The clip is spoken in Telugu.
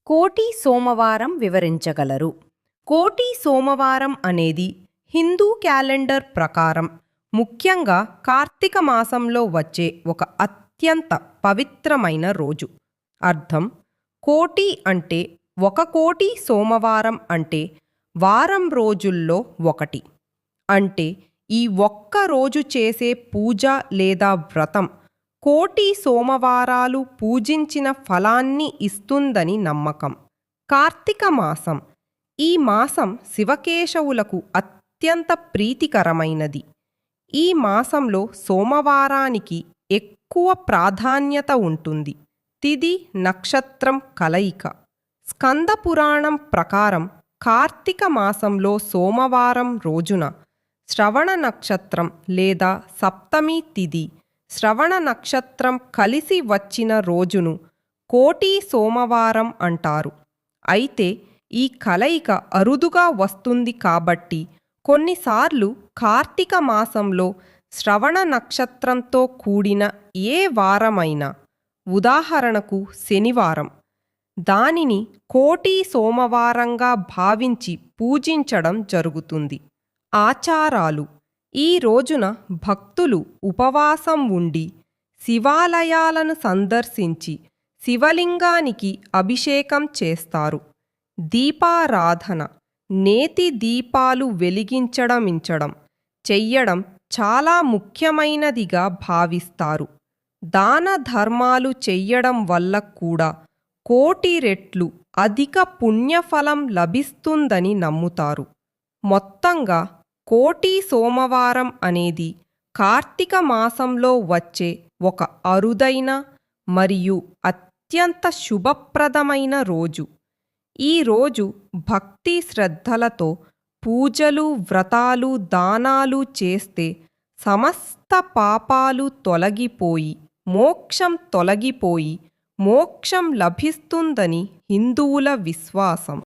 కోటి సోమవారం వివరించగలరు. కోటి సోమవారం అనేది హిందూ క్యాలెండర్ ప్రకారం ముఖ్యంగా కార్తీక మాసంలో వచ్చే ఒక అత్యంత పవిత్రమైన రోజు. అర్థం: కోటి అంటే 1,00,00,000, సోమవారం అంటే వారం రోజుల్లో ఒకటి. అంటే ఈ ఒక్క రోజు చేసే పూజ లేదా వ్రతం కోటి సోమవారాలు పూజించిన ఫలాన్ని ఇస్తుందని నమ్మకం. కార్తీక మాసం. ఈ మాసం శివకేశవులకు అత్యంత ప్రీతికరమైనది. ఈ మాసంలో సోమవారానికి ఎక్కువ ప్రాధాన్యత ఉంటుంది. తిథి నక్షత్రం కలయిక. స్కంద పురాణం ప్రకారం కార్తీక మాసంలో సోమవారం రోజున శ్రవణ నక్షత్రం లేదా సప్తమి తిథి, శ్రవణ నక్షత్రం కలిసి వచ్చిన రోజును కోటి సోమవారం అంటారు. అయితే ఈ కలయిక అరుదుగా వస్తుంది కాబట్టి కొన్నిసార్లు కార్తీక మాసంలో శ్రవణ నక్షత్రంతో కూడిన ఏ వారమైనా, ఉదాహరణకు శనివారం, దానిని కోటి సోమవారంగా భావించి పూజించడం జరుగుతుంది. ఆచారాలు. ఈ రోజున భక్తులు ఉపవాసం ఉండి శివాలయాలను సందర్శించి శివలింగానికి అభిషేకం చేస్తారు. దీపారాధన. నేతి దీపాలు చెయ్యడం చాలా ముఖ్యమైనదిగా భావిస్తారు. దాన ధర్మాలు చెయ్యడం వల్ల కూడా కోటి రెట్లు అధిక పుణ్యఫలం లభిస్తుందని నమ్ముతారు. మొత్తంగా కోటి సోమవారం అనేది కార్తీక మాసంలో వచ్చే ఒక అరుదైన మరియు అత్యంత శుభప్రదమైన రోజు. ఈ రోజు భక్తి శ్రద్ధలతో పూజలు, వ్రతాలు, దానాలు చేస్తే సమస్త పాపాలు తొలగిపోయి మోక్షం లభిస్తుందని హిందువుల విశ్వాసం.